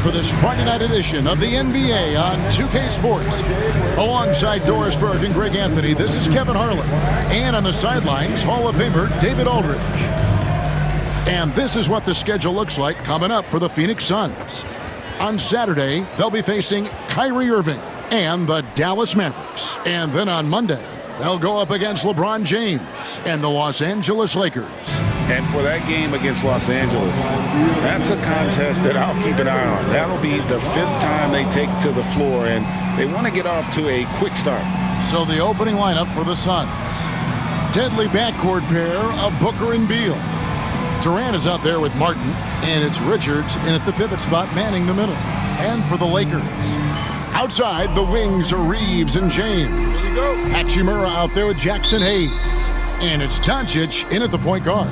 for this Friday night edition of the NBA on 2K Sports. Alongside Doris Burke and Greg Anthony, this is Kevin Harlan. And on the sidelines, Hall of Famer David Aldridge. And this is what the schedule looks like coming up for the Phoenix Suns. On Saturday, they'll be facing Kyrie Irving and the Dallas Mavericks. And then on Monday, they'll go up against LeBron James and the Los Angeles Lakers. And for that game against Los Angeles, that's a contest that I'll keep an eye on. That'll be the 5th time they take to the floor, and they want to get off to a quick start. So the opening lineup for the Suns. Deadly backcourt pair of Booker and Beal. Durant is out there with Martin, and it's Richards in at the pivot spot manning the middle. And for the Lakers, outside the wings are Reeves and James. Hachimura out there with Jackson Hayes. And it's Doncic in at the point guard.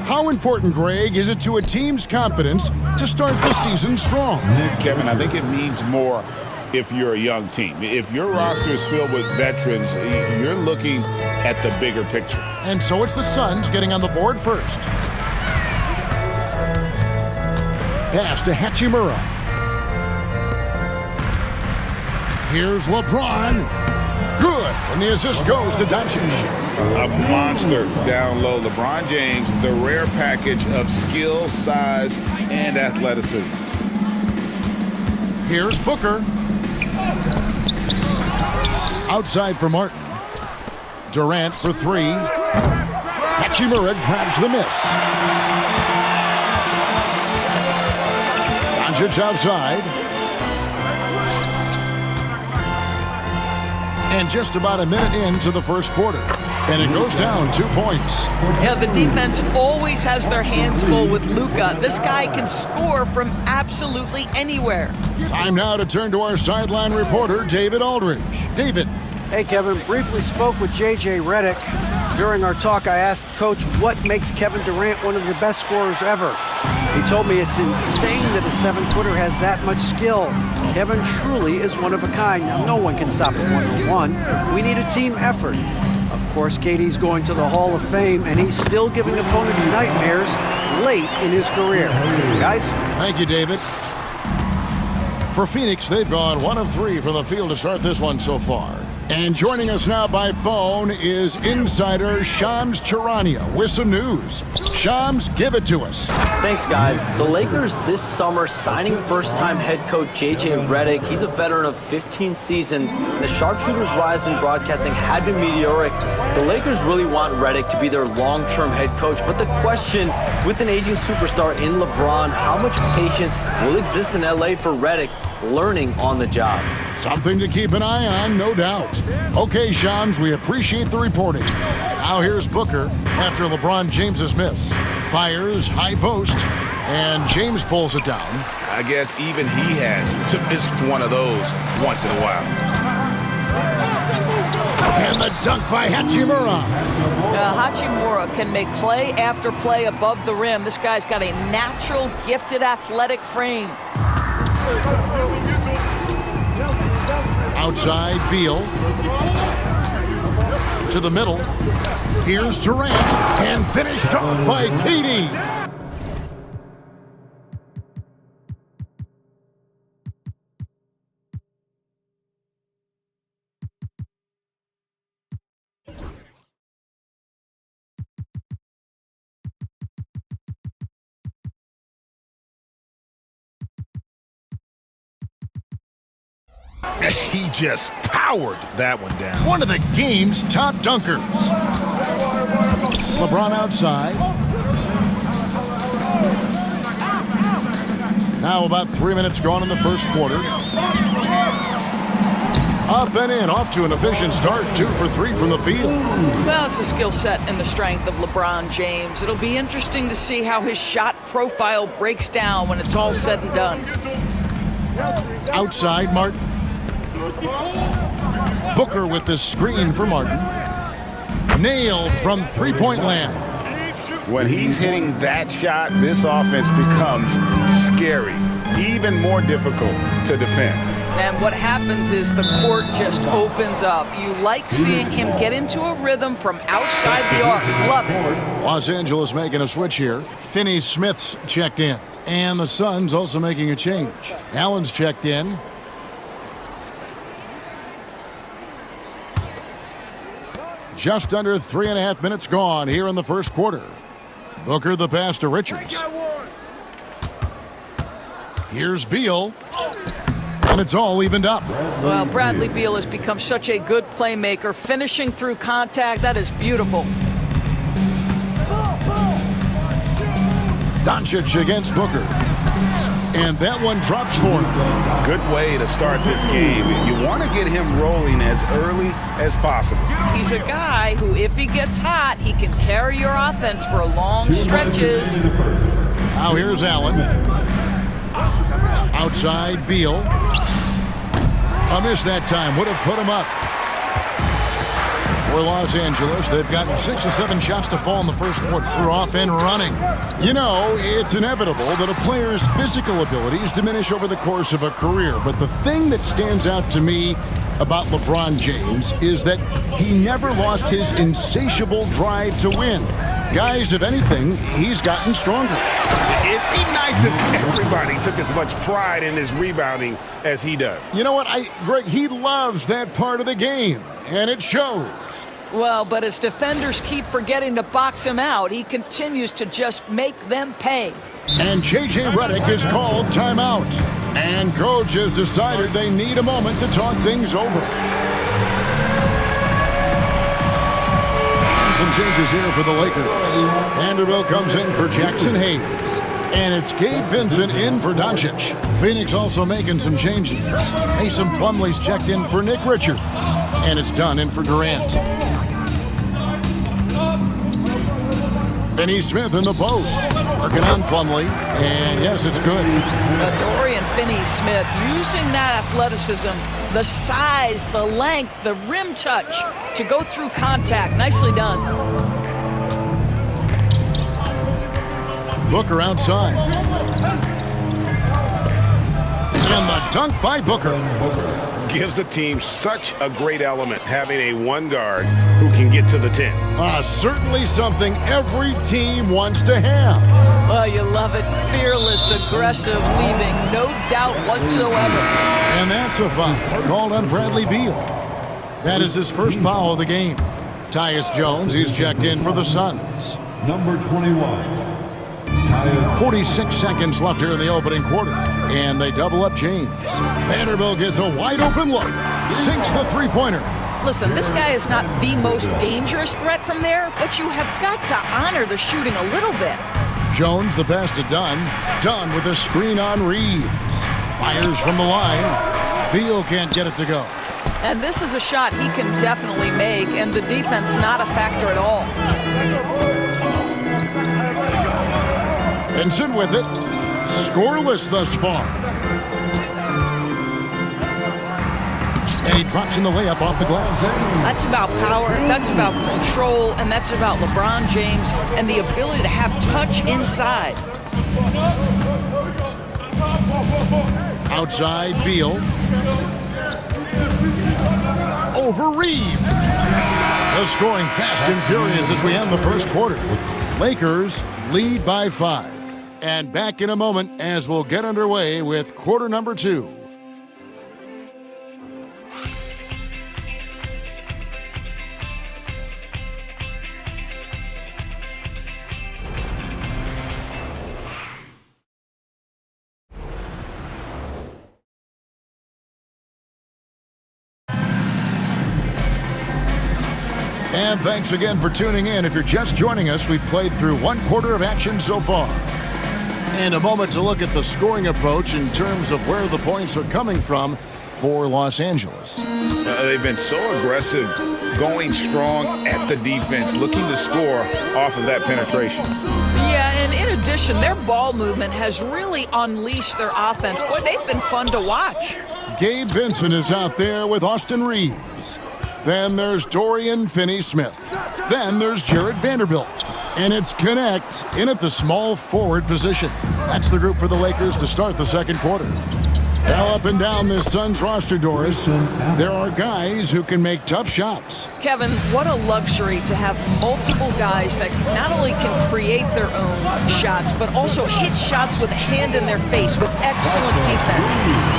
How important, Greg, is it to a team's confidence to start the season strong? Kevin, I think it means more if you're a young team. If your roster is filled with veterans, you're looking at the bigger picture. And so it's the Suns getting on the board first. Pass to Hachimura. Here's LeBron. Good, and the assist goes to Doncic. A monster down low. LeBron James, the rare package of skill, size, and athleticism. Here's Booker. Outside for Martin. Durant for 3. Hachimura grabs the miss. Doncic outside. And just about a minute into the first quarter. And it goes down 2 points. Yeah, the defense always has their hands full with Luka. This guy can score from absolutely anywhere. Time now to turn to our sideline reporter, David Aldridge. David. Hey, Kevin. Briefly spoke with J.J. Redick. During our talk, I asked Coach what makes Kevin Durant one of the best scorers ever. He told me it's insane that a 7-footer has that much skill. Kevin truly is one of a kind. Now, no one can stop him one-on-one. We need a team effort. Of course, KD's going to the Hall of Fame, and he's still giving opponents nightmares late in his career. Guys? Thank you, David. For Phoenix, they've gone 1 of 3 from the field to start this one so far. And joining us now by phone is insider Shams Charania with some news. Shams, give it to us. Thanks, guys. The Lakers this summer signing first-time head coach J.J. Redick. He's a veteran of 15 seasons. The sharpshooter's rise in broadcasting had been meteoric. The Lakers really want Redick to be their long-term head coach. But the question, with an aging superstar in LeBron, how much patience will exist in L.A. for Redick learning on the job? Something to keep an eye on, no doubt. Okay, Shams, we appreciate the reporting. Now here's Booker after LeBron James's miss. Fires, high post, and James pulls it down. I guess even he has to miss one of those once in a while. And the dunk by Hachimura. Hachimura can make play after play above the rim. This guy's got a natural, gifted, athletic frame. Outside, Beal. To the middle. Here's Durant. And finished off by KD. He just powered that one down. One of the game's top dunkers. LeBron outside. Now about 3 minutes gone in the first quarter. Up and in, off to an efficient start. 2 for 3 from the field. Well, it's the skill set and the strength of LeBron James. It'll be interesting to see how his shot profile breaks down when it's all said and done. Outside, Martin. Booker with the screen for Martin. Nailed from three-point land. When he's hitting that shot, this offense becomes scary, even more difficult to defend. And what happens is the court just opens up. You like seeing him get into a rhythm from outside the arc. Love it. Los Angeles making a switch here. Finney Smith's checked in. And the Suns also making a change. Allen's checked in. Just under 3.5 minutes gone here in the first quarter. Booker the pass to Richards. Here's Beal. And it's all evened up. Well, Bradley Beal has become such a good playmaker, finishing through contact. That is beautiful. Doncic against Booker. And that one drops for him. Good way to start this game. You want to get him rolling as early as possible. He's a guy who, if he gets hot, he can carry your offense for long stretches. Now here's Allen. Outside, Beal. A miss that time. Would have put him up. For Los Angeles, they've gotten 6 or 7 shots to fall in the first quarter. They're off and running. You know, it's inevitable that a player's physical abilities diminish over the course of a career. But the thing that stands out to me about LeBron James is that he never lost his insatiable drive to win. Guys, if anything, he's gotten stronger. It'd be nice if everybody took as much pride in his rebounding as he does. You know what, Greg, he loves that part of the game, and it shows. Well, but as defenders keep forgetting to box him out, he continues to just make them pay. And J.J. Redick is called timeout. And coach has decided they need a moment to talk things over. Some changes here for the Lakers. Vanderbilt comes in for Jackson Hayes. And it's Gabe Vincent in for Doncic. Phoenix also making some changes. Mason Plumlee's checked in for Nick Richards. And it's Dunn in for Durant. Finney Smith in the post. Working on Plumlee. And yes, it's good. Dorian Finney-Smith using that athleticism, the size, the length, the rim touch to go through contact. Nicely done. Booker outside. And the dunk by Booker. Gives the team such a great element having a one guard who can get to the 10. Certainly something every team wants to have. Well, you love it. Fearless, aggressive, leaving no doubt whatsoever. And that's a foul called on Bradley Beal. That is his first foul of the game. Tyus Jones, he's checked in for the Suns. Number 21. 46 seconds left here in the opening quarter. And they double up James. Vanderbilt gets a wide open look. Sinks the three-pointer. Listen, this guy is not the most dangerous threat from there, but you have got to honor the shooting a little bit. Jones the pass to Dunn. Dunn with a screen on Reeves. Fires from the line. Beal can't get it to go. And this is a shot he can definitely make, and the defense not a factor at all. Vincent with it. Scoreless thus far. And he drops in the layup off the glass. That's about power, that's about control, and that's about LeBron James and the ability to have touch inside. Outside, Beal. Over Reeves. The scoring fast and furious as we end the first quarter. Lakers lead by 5. And back in a moment as we'll get underway with quarter number 2. And thanks again for tuning in. If you're just joining us, we've played through one quarter of action so far. And a moment to look at the scoring approach in terms of where the points are coming from for Los Angeles. They've been so aggressive, going strong at the defense, looking to score off of that penetration. Yeah, and in addition, their ball movement has really unleashed their offense. Boy, they've been fun to watch. Gabe Vincent is out there with Austin Reeves. Then there's Dorian Finney-Smith. Then there's Jared Vanderbilt. And it's Connect in at the small forward position. That's the group for the Lakers to start the second quarter. Well, up and down this Suns roster, Doris, there are guys who can make tough shots. Kevin, what a luxury to have multiple guys that not only can create their own shots, but also hit shots with a hand in their face with excellent defense.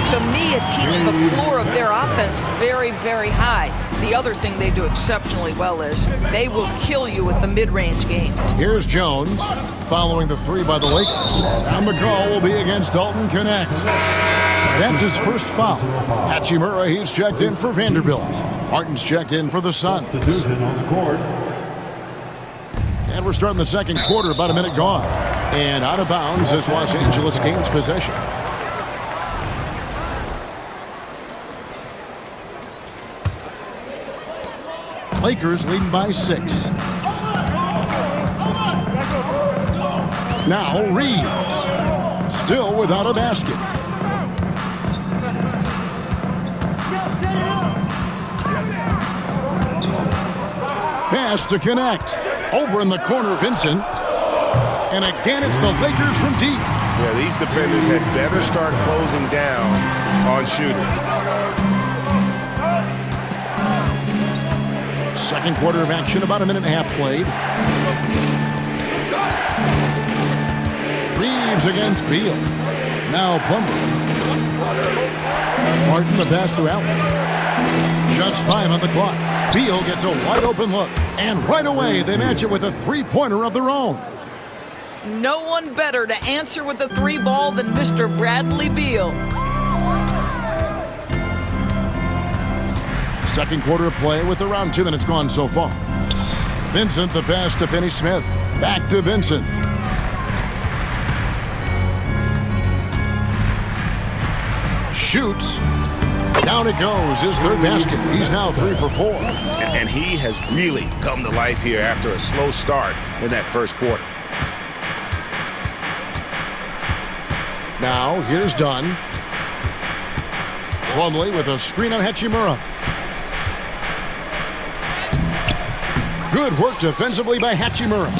To me, it keeps the floor of their offense very, very high. The other thing they do exceptionally well is they will kill you with the mid-range game. Here's Jones following the three by the Lakers. And the call will be against Dalton Connect. That's his first foul. Hachimura, he's checked in for Vanderbilt. Martin's checked in for the Suns. And we're starting the second quarter, about a minute gone. And out of bounds as Los Angeles gains possession. Lakers leading by 6. Now Reeves, still without a basket. Pass to Connect. Over in the corner, Vincent. And again, it's the Lakers from deep. Yeah, these defenders had better start closing down on shooting. Second quarter of action, about a minute and a half played. Reeves against Beal. Now Plumber. Martin, the pass to Allen. Just 5 on the clock. Beal gets a wide open look. And right away, they match it with a three-pointer of their own. No one better to answer with a three ball than Mr. Bradley Beal. Second quarter of play with around 2 minutes gone so far. Vincent, the pass to Finney-Smith. Back to Vincent. Shoots. Down it goes, his third basket. He's now 3 for 4. And he has really come to life here after a slow start in that first quarter. Now, here's Dunn. Plumlee with a screen on Hachimura. Good work defensively by Hachimura.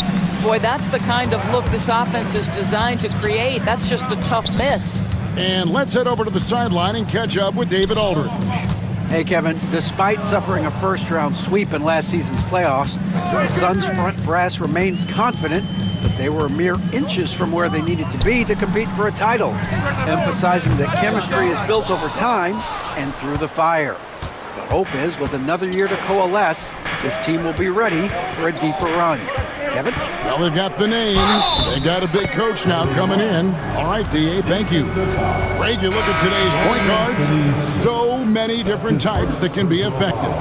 Boy, that's the kind of look this offense is designed to create. That's just a tough miss. And let's head over to the sideline and catch up with David Aldridge. Hey, Kevin, despite suffering a first-round sweep in last season's playoffs, the Suns' front brass remains confident that they were mere inches from where they needed to be to compete for a title, emphasizing that chemistry is built over time and through the fire. The hope is, with another year to coalesce, this team will be ready for a deeper run. Kevin? Well, they've got the names. They've got a big coach now coming in. All right, D.A., thank you. Greg, you look at today's point guards. So many different types that can be effective.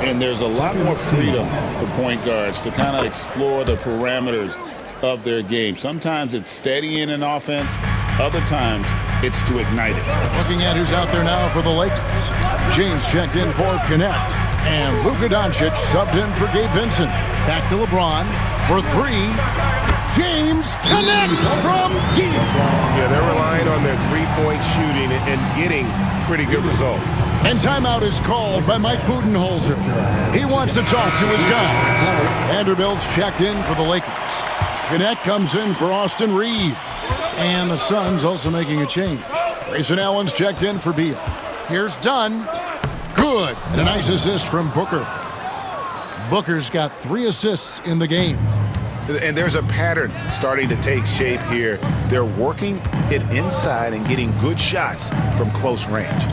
And there's a lot more freedom for point guards to kind of explore the parameters of their game. Sometimes it's steadying an offense. Other times, it's to ignite it. Looking at who's out there now for the Lakers. James checked in for Connect. And Luka Doncic subbed in for Gabe Vincent. Back to LeBron for 3. James connects from deep. Yeah, they're relying on their three-point shooting and getting pretty good results. And timeout is called by Mike Budenholzer. He wants to talk to his guys. Vanderbilt's checked in for the Lakers. Connect comes in for Austin Reeves. And the Suns also making a change. Grayson Allen's checked in for Beal. Here's Dunn. Good. And a nice assist from Booker. Booker's got 3 assists in the game. And there's a pattern starting to take shape here. They're working it inside and getting good shots from close range.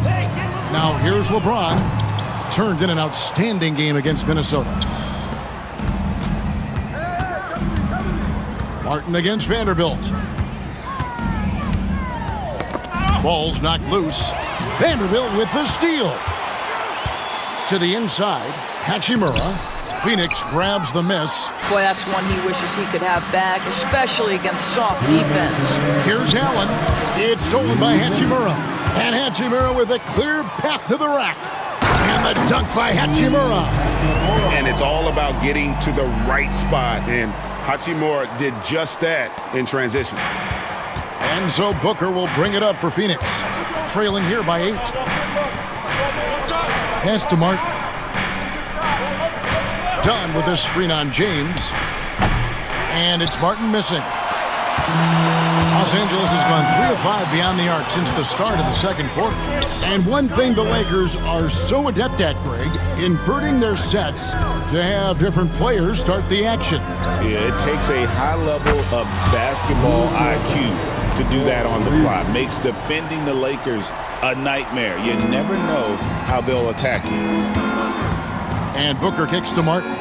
Now here's LeBron. Turned in an outstanding game against Minnesota. Martin against Vanderbilt. Ball's knocked loose. Vanderbilt with the steal. To the inside, Hachimura. Phoenix grabs the miss. Boy, that's one he wishes he could have back, especially against soft defense. Here's Allen. It's stolen by Hachimura. And Hachimura with a clear path to the rack. And the dunk by Hachimura. And it's all about getting to the right spot. And Hachimura did just that in transition. And so Booker will bring it up for Phoenix. Trailing here by 8. Pass to Martin. Dunn with a screen on James. And it's Martin missing. Los Angeles has gone 3 of 5 beyond the arc since the start of the second quarter. And one thing the Lakers are so adept at, Greg, inverting their sets to have different players start the action. Yeah, it takes a high level of basketball IQ to do that on the fly. Makes defending the Lakers a nightmare. You never know how they'll attack you. And Booker kicks to Martin.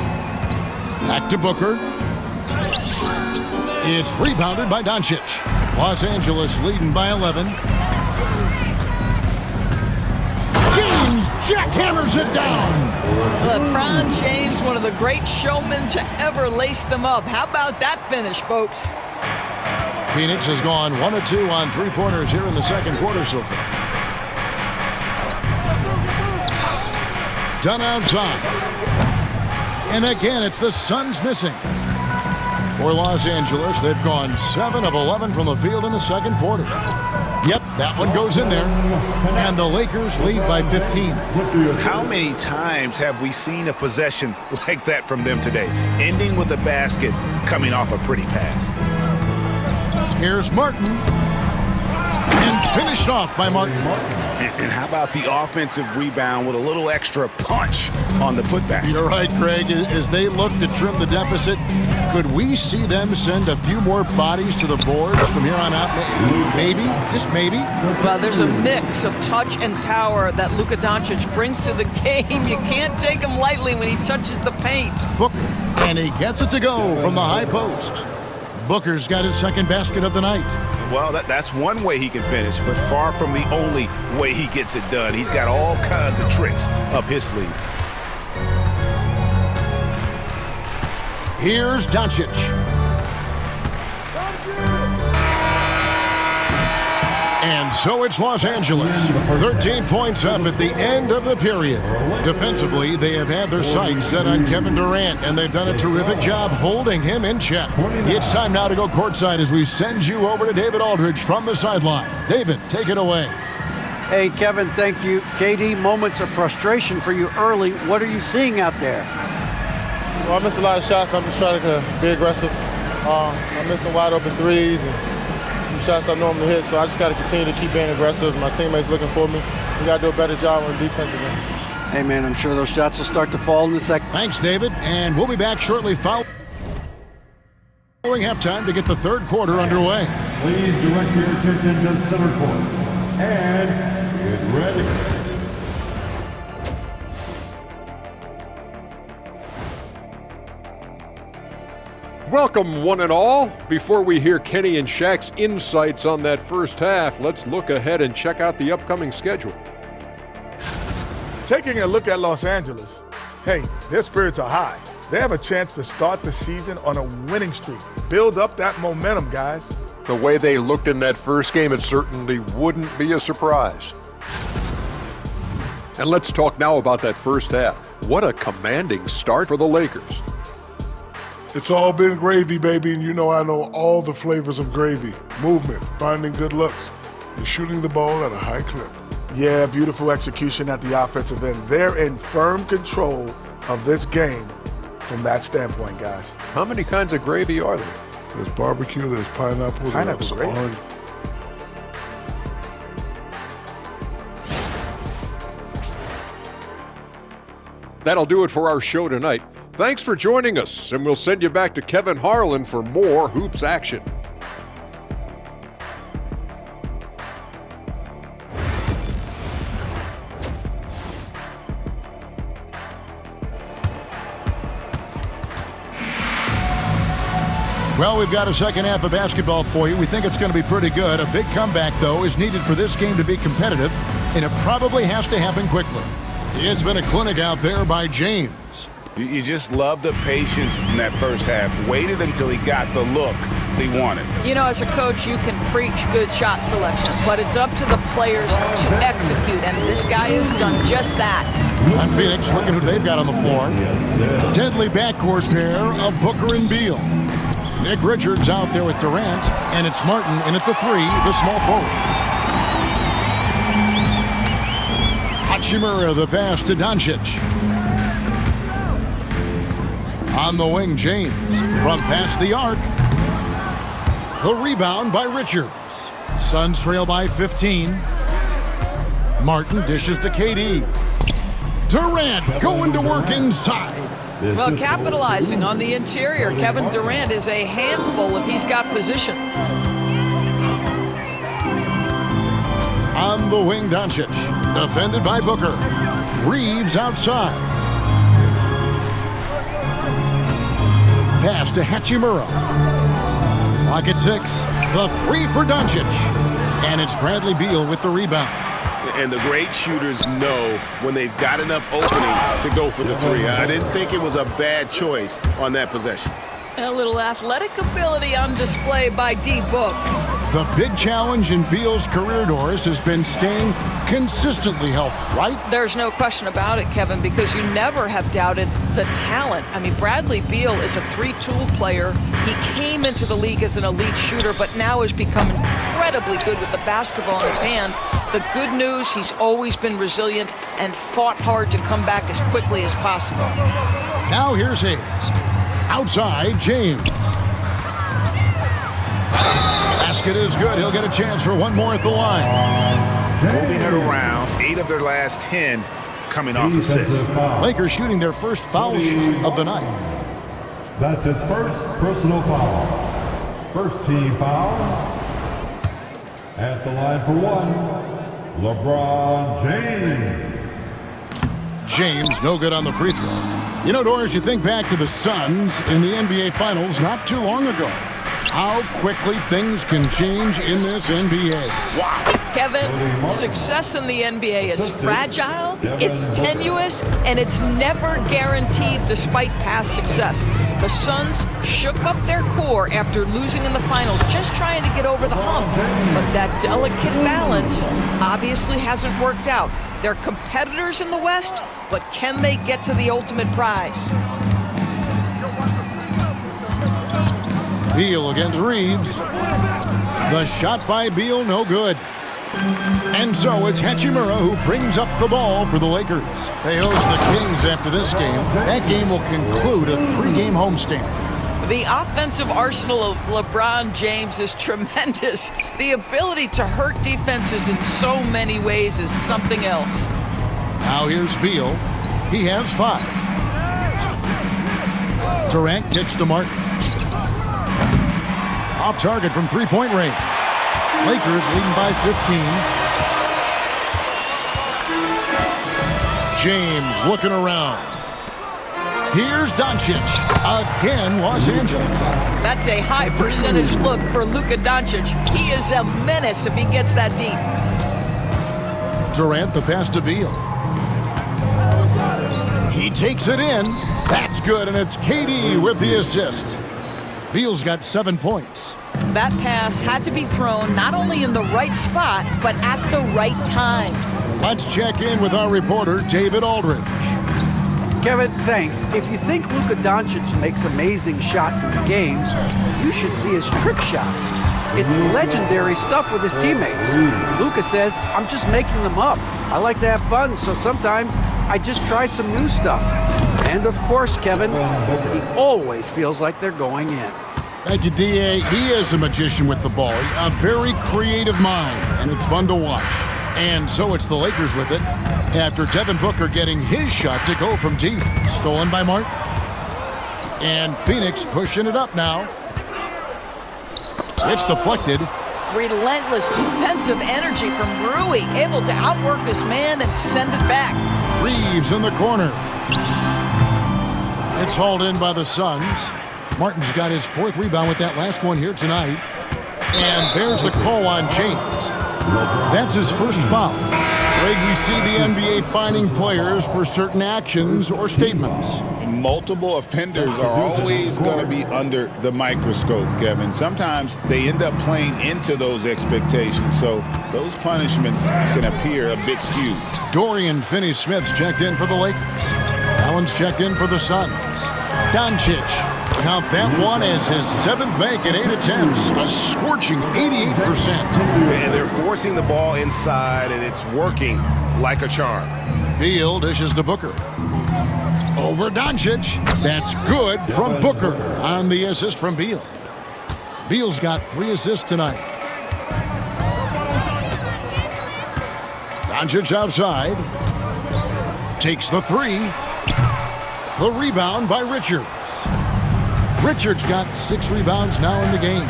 Back to Booker. It's rebounded by Doncic. Los Angeles leading by 11. James jackhammers it down. LeBron James, one of the great showmen to ever lace them up. How about that finish, folks? Phoenix has gone 1 of 2 on three-pointers here in the second quarter so far. Done outside. And again, it's the Suns missing. For Los Angeles, they've gone 7 of 11 from the field in the second quarter. Yep, that one goes in there. And the Lakers lead by 15. How many times have we seen a possession like that from them today? Ending with a basket, coming off a pretty pass. Here's Martin. And finished off by Martin. And how about the offensive rebound with a little extra punch on the putback? You're right, Greg. As they look to trim the deficit, could we see them send a few more bodies to the boards from here on out? Maybe, just maybe. Well, there's a mix of touch and power that Luka Doncic brings to the game. You can't take him lightly when he touches the paint. Booker, and he gets it to go from the high post. Booker's got his second basket of the night. Well, that's one way he can finish, but far from the only way he gets it done. He's got all kinds of tricks up his sleeve. Here's Doncic. And so it's Los Angeles, 13 points up at the end of the period. Defensively, they have had their sights set on Kevin Durant, and they've done a terrific job holding him in check. It's time now to go courtside as we send you over to David Aldridge from the sideline. David, take it away. Hey, Kevin, thank you. KD, moments of frustration for you early. What are you seeing out there? Well, I missed a lot of shots. I'm just trying to be aggressive. I'm missing wide open threes and some shots I normally hit, so I just got to continue to keep being aggressive. My teammates looking for me. We got to do a better job on the defensive end. Hey, man, I'm sure those shots will start to fall in the second. Thanks, David. And we'll be back shortly following halftime to get the third quarter underway. Please direct your attention to center court and get ready. Welcome, one and all. Before we hear Kenny and Shaq's insights on that first half, let's look ahead and check out the upcoming schedule. Taking a look at Los Angeles, hey, their spirits are high. They have a chance to start the season on a winning streak. Build up that momentum, guys. The way they looked in that first game, it certainly wouldn't be a surprise. And let's talk now about that first half. What a commanding start for the Lakers. It's all been gravy, baby, and you know I know all the flavors of gravy. Movement, finding good looks, and shooting the ball at a high clip. Yeah, beautiful execution at the offensive end. They're in firm control of this game from that standpoint, guys. How many kinds of gravy are there? There's barbecue, there's pineapple, there's gravy. orange. That'll do it for our show tonight. Thanks for joining us, and we'll send you back to Kevin Harlan for more hoops action. Well, we've got a second half of basketball for you. We think it's going to be pretty good. A big comeback, though, is needed for this game to be competitive, and it probably has to happen quickly. It's been a clinic out there by James. You just love the patience in that first half. Waited until he got the look he wanted. You know, as a coach, you can preach good shot selection, but it's up to the players to execute, and this guy has done just that. On Phoenix, looking who they've got on the floor. Deadly backcourt pair of Booker and Beal. Nick Richards out there with Durant, and it's Martin in at the three, the small forward. Hachimura, the pass to Doncic. On the wing, James from past the arc. The rebound by Richards. Suns trail by 15. Martin dishes to KD. Durant going to work inside. Well, capitalizing on the interior, Kevin Durant is a handful if he's got position. On the wing, Doncic. Defended by Booker. Reeves outside. Pass to Hachimura. Clock at 6. The three for Doncic. And it's Bradley Beal with the rebound. And the great shooters know when they've got enough opening to go for the three. I didn't think it was a bad choice on that possession. A little athletic ability on display by D-Book. The big challenge in Beal's career, Doris, has been staying consistently healthy, right? There's no question about it, Kevin, because you never have doubted the talent. I mean, Bradley Beal is a three-tool player. He came into the league as an elite shooter, but now has become incredibly good with the basketball in his hand. The good news, he's always been resilient and fought hard to come back as quickly as possible. Now here's Hayes. Outside, James. Basket is good. He'll get a chance for one more at the line. Moving it around, 8 of their last 10 coming off assists. Lakers shooting their first foul shot of the night. That's his first personal foul. First team foul. At the line for one, LeBron James. James no good on the free throw. You know, Doris, you think back to the Suns in the NBA Finals not too long ago. How quickly things can change in this NBA. Wow. Kevin, success in the NBA is fragile, it's tenuous, and it's never guaranteed despite past success. The Suns shook up their core after losing in the finals, just trying to get over the hump. But that delicate balance obviously hasn't worked out. They're competitors in the West, but can they get to the ultimate prize? Beal against Reeves. The shot by Beal, no good. And so it's Hachimura who brings up the ball for the Lakers. They host the Kings after this game. That game will conclude a 3-game homestand. The offensive arsenal of LeBron James is tremendous. The ability to hurt defenses in so many ways is something else. Now here's Beal. He has 5. Durant kicks to Martin. Off target from three-point range. Lakers leading by 15. James looking around. Here's Doncic. Again, Los Angeles. That's a high percentage look for Luka Doncic. He is a menace if he gets that deep. Durant the pass to Beal. He takes it in. That's good, and it's KD with the assist. Beal's got 7 points. That pass had to be thrown not only in the right spot, but at the right time. Let's check in with our reporter, David Aldridge. Kevin, thanks. If you think Luka Doncic makes amazing shots in the games, you should see his trick shots. It's legendary stuff with his teammates. Luka says, I'm just making them up. I like to have fun, so sometimes I just try some new stuff. And of course, Kevin, he always feels like they're going in. Thank you, D.A. He is a magician with the ball, a very creative mind, and it's fun to watch. And so it's the Lakers with it, after Devin Booker getting his shot to go from deep. Stolen by Martin. And Phoenix pushing it up now. It's deflected. Relentless defensive energy from Rui, able to outwork his man and send it back. Reeves in the corner. It's hauled in by the Suns. Martin's got his 4th rebound with that last one here tonight. And there's the call on James. That's his first foul. Greg, we see the NBA fining players for certain actions or statements. Multiple offenders are always going to be under the microscope, Kevin. Sometimes they end up playing into those expectations, so those punishments can appear a bit skewed. Dorian Finney-Smith's checked in for the Lakers. Allen's checked in for the Suns. Doncic, count that one as his 7th make in 8 attempts, a scorching 88%. And they're forcing the ball inside, and it's working like a charm. Beal dishes to Booker. Over Doncic. That's good from Booker on the assist from Beal. Beal's got 3 assists tonight. Doncic outside. Takes the 3. The rebound by Richards. Richards got 6 rebounds now in the game.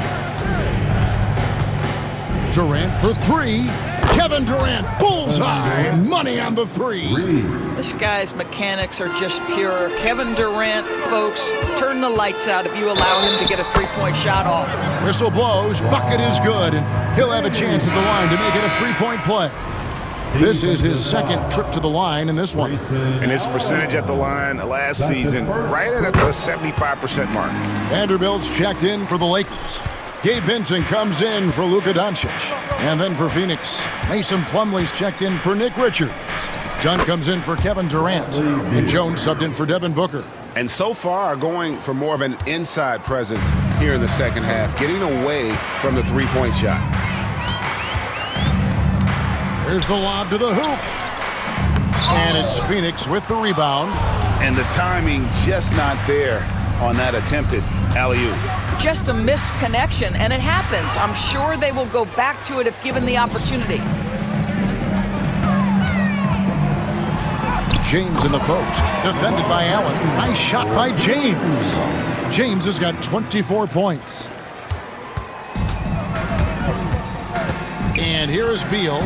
Durant for 3. Kevin Durant, bullseye. Money on the 3. This guy's mechanics are just pure. Kevin Durant, folks, turn the lights out if you allow him to get a 3-point shot off. Whistle blows, bucket is good, and he'll have a chance at the line to make it a 3-point play. This is his second trip to the line in this one. And his percentage at the line last season, right at the 75% mark. Vanderbilt's checked in for the Lakers. Gabe Vincent comes in for Luka Doncic. And then for Phoenix, Mason Plumlee's checked in for Nick Richards. Dunn comes in for Kevin Durant. And Jones subbed in for Devin Booker. And so far, going for more of an inside presence here in the second half, getting away from the 3-point shot. Here's the lob to the hoop. And it's Phoenix with the rebound. And the timing just not there on that attempted alley-oop. Just a missed connection, and it happens. I'm sure they will go back to it if given the opportunity. James in the post, defended by Allen. Nice shot by James. James has got 24 points. And here is Beal,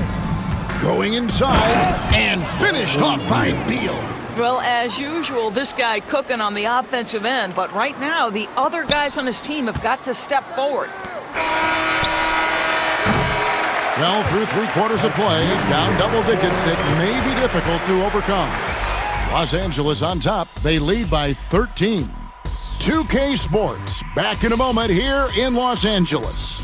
going inside, and finished off by Beal. Well, as usual, this guy cooking on the offensive end, but right now, the other guys on his team have got to step forward. Well, through 3 quarters of play, down double digits, it may be difficult to overcome. Los Angeles on top. They lead by 13. 2K Sports, back in a moment here in Los Angeles.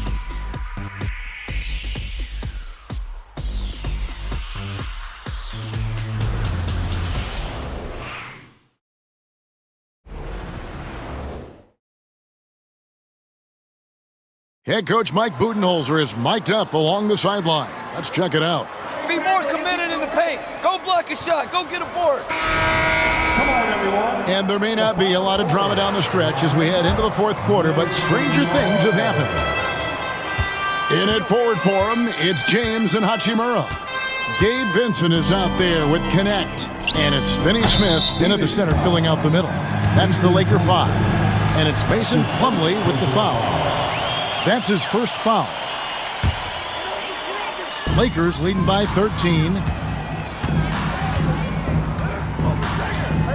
Head coach Mike Budenholzer is mic'd up along the sideline. Let's check it out. Be more committed in the paint. Go block a shot. Go get a board. Come on, everyone. And there may not be a lot of drama down the stretch as we head into the 4th quarter, but stranger things have happened. In at forward for him, it's James and Hachimura. Gabe Vincent is out there with Connect. And it's Finney Smith in at the center filling out the middle. That's the Laker 5. And it's Mason Plumlee with the foul. That's his first foul. Lakers leading by 13.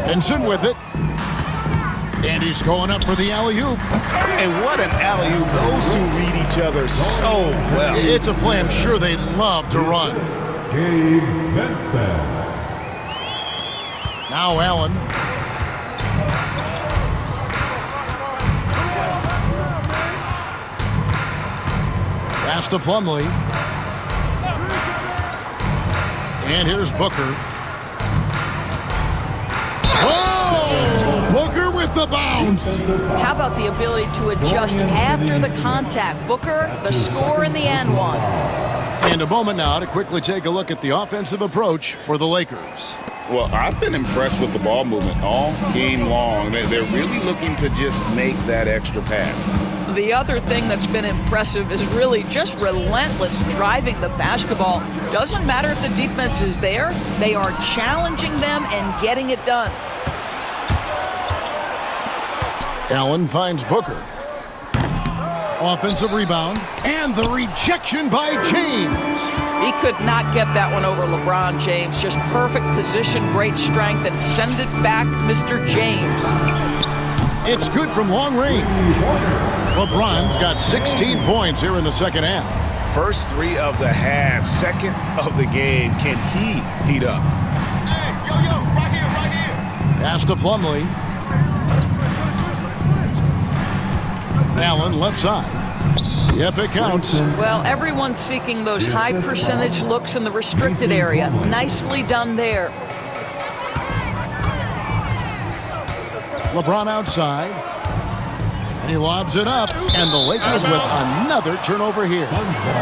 Vincent with it. And he's going up for the alley-oop. And what an alley-oop. Those two read each other so well. It's a play I'm sure they love to run. Gabe Vincent. Now Allen. Pass to Plumlee. And here's Booker. Oh! Booker with the bounce. How about the ability to adjust after the contact? Booker, the score in the and one. And a moment now to quickly take a look at the offensive approach for the Lakers. Well, I've been impressed with the ball movement all game long. They're really looking to just make that extra pass. The other thing that's been impressive is really just relentless driving the basketball. Doesn't matter if the defense is there, they are challenging them and getting it done. Allen finds Booker. Offensive rebound, and the rejection by James. He could not get that one over LeBron James. Just perfect position, great strength, and send it back, Mr. James. It's good from long range. LeBron's got 16 points here in the second half. First 3 of the half, second of the game. Can he heat up? Hey, yo, right here. Pass to Plumlee. Allen left side. Yep, it counts. Well, everyone's seeking those high percentage looks in the restricted area. Nicely done there. LeBron outside. And he lobs it up. And the Lakers with another turnover here.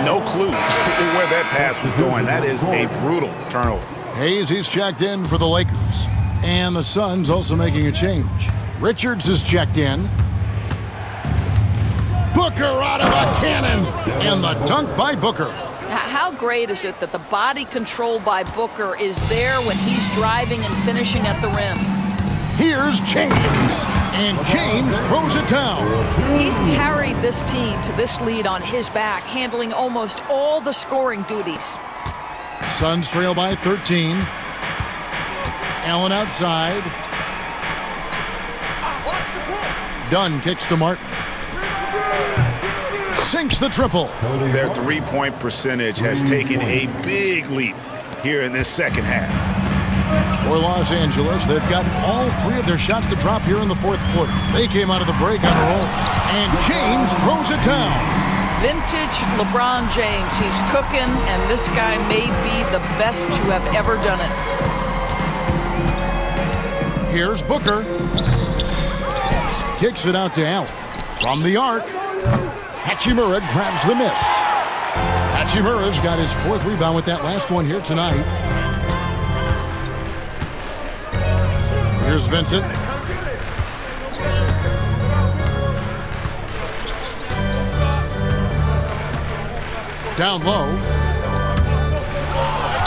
No clue where that pass was going. That is a brutal turnover. Hayes, he's checked in for the Lakers. And the Suns also making a change. Richards is checked in. Booker out of a cannon. And the dunk by Booker. How great is it that the body control by Booker is there when he's driving and finishing at the rim? Here's James. And James throws it down. He's carried this team to this lead on his back, handling almost all the scoring duties. Suns trail by 13. Allen outside. Dunn kicks to Martin. Sinks the triple. Their three-point percentage has taken a big leap here in this second half. For Los Angeles, they've gotten all three of their shots to drop here in the fourth quarter. They came out of the break on a roll. And James throws it down. Vintage LeBron James. He's cooking, and this guy may be the best to have ever done it. Here's Booker. Kicks it out to Allen. From the arc, Hachimura grabs the miss. Hachimura's got his fourth rebound with that last one here tonight. Here's Vincent. Down low.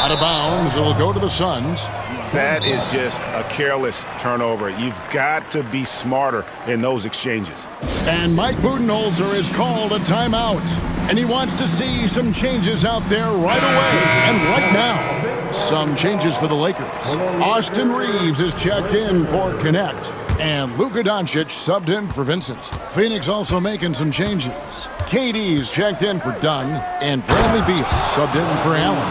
Out of bounds. It'll go to the Suns. That is just a careless turnover. You've got to be smarter in those exchanges. And Mike Budenholzer has called a timeout. And he wants to see some changes out there right away and right now. Some changes for the Lakers. Austin Reeves is checked in for Connect. And Luka Doncic subbed in for Vincent. Phoenix also making some changes. KD's checked in for Dunn. And Bradley Beal subbed in for Allen.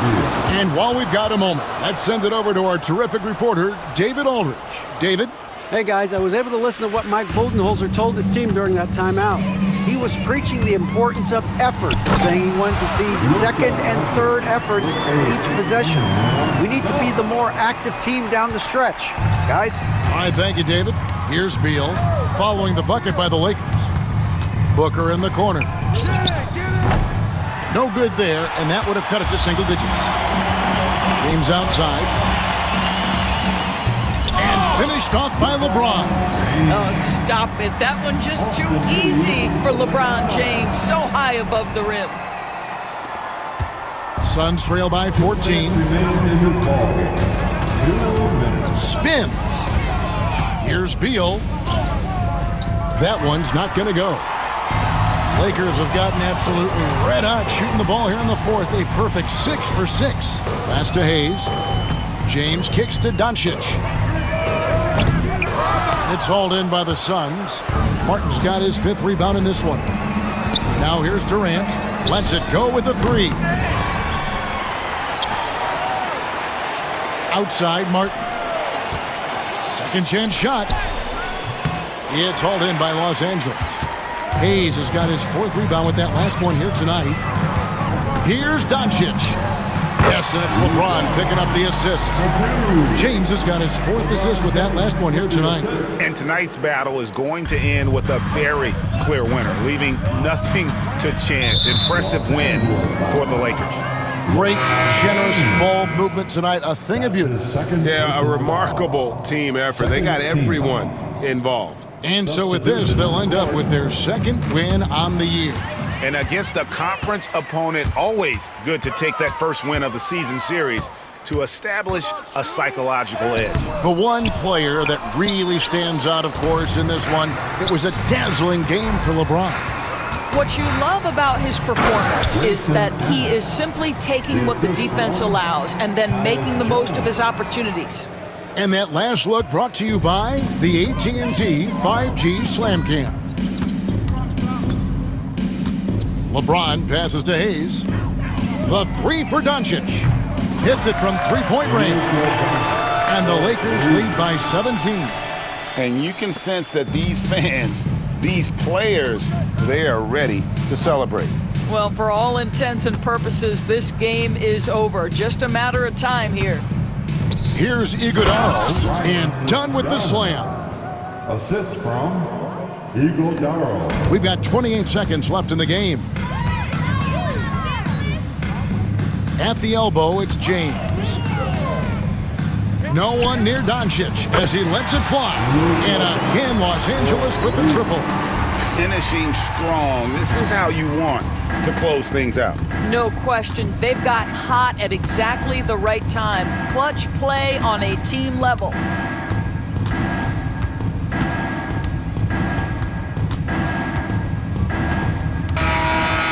And while we've got a moment, let's send it over to our terrific reporter, David Aldridge. David? Hey guys, I was able to listen to what Mike Budenholzer told his team during that timeout. He was preaching the importance of effort, saying he wanted to see second and third efforts each possession. We need to be the more active team down the stretch. Guys? All right, thank you, David. Here's Beal, following the bucket by the Lakers. Booker in the corner. No good there, and that would have cut it to single digits. James outside. Finished off by LeBron. Oh, stop it. That one just too easy for LeBron James. So high above the rim. Suns trail by 14. Spins. Here's Beal. That one's not going to go. Lakers have gotten absolutely red hot shooting the ball here in the fourth. A perfect 6 for 6. Pass to Hayes. James kicks to Doncic. It's hauled in by the Suns. Martin's got his fifth rebound in this one. Now here's Durant. Lets it go with a three. Outside Martin. Second chance shot. It's hauled in by Los Angeles. Hayes has got his fourth rebound with that last one here tonight. Here's Doncic. Yes, and it's LeBron picking up the assist. James has got his fourth assist with that last one here tonight. And tonight's battle is going to end with a very clear winner, leaving nothing to chance. Impressive win for the Lakers. Great, generous ball movement tonight. A thing of beauty. Yeah, a remarkable team effort. They got everyone involved. And so with this, they'll end up with their second win on the year. And against a conference opponent, always good to take that first win of the season series to establish a psychological edge. The one player that really stands out, of course, in this one, it was a dazzling game for LeBron. What you love about his performance is that he is simply taking what the defense allows and then making the most of his opportunities. And that last look brought to you by the AT&T 5G Slam Cam. LeBron passes to Hayes. The three for Doncic. Hits it from three-point range. And the Lakers lead by 17. And you can sense that these fans, these players, they are ready to celebrate. Well, for all intents and purposes, this game is over. Just a matter of time here. Here's Iguodala, and done with the slam. Assist from Iguodala. We've got 28 seconds left in the game. At the elbow, it's James. No one near Doncic as he lets it fly. And again, Los Angeles with the triple. finishing strong. This is how you want to close things out. No question, they've got hot at exactly the right time. Clutch play on a team level.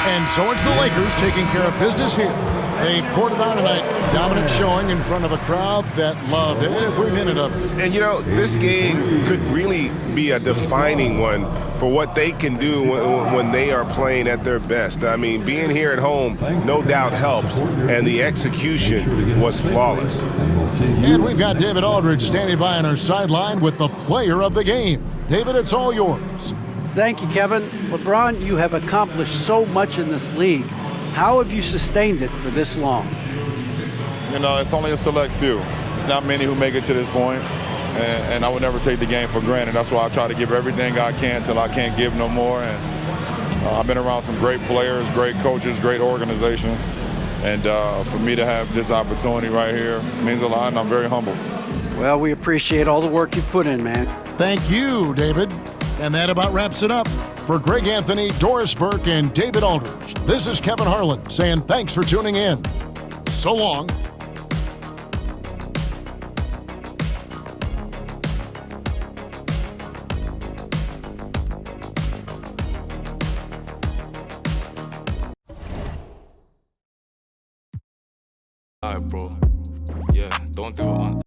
And so it's the Lakers taking care of business here. They poured it on tonight. Dominant showing in front of a crowd that loved every minute of it. And, you know, this game could really be a defining one for what they can do when they are playing at their best. I mean, being here at home no doubt helps, and the execution was flawless. And we've got David Aldridge standing by on our sideline with the player of the game. David, it's all yours. Thank you, Kevin. LeBron, you have accomplished so much in this league. How have you sustained it for this long? You know, it's only a select few. It's not many who make it to this point, and I would never take the game for granted. That's why I try to give everything I can till I can't give no more. And I've been around some great players, great coaches, great organizations, and for me to have this opportunity right here means a lot, and I'm very humbled. Well, we appreciate all the work you've put in, man. Thank you, David. And that about wraps it up. For Greg Anthony, Doris Burke, and David Aldridge, this is Kevin Harlan saying thanks for tuning in. So long. Alright, bro. Yeah, don't do it.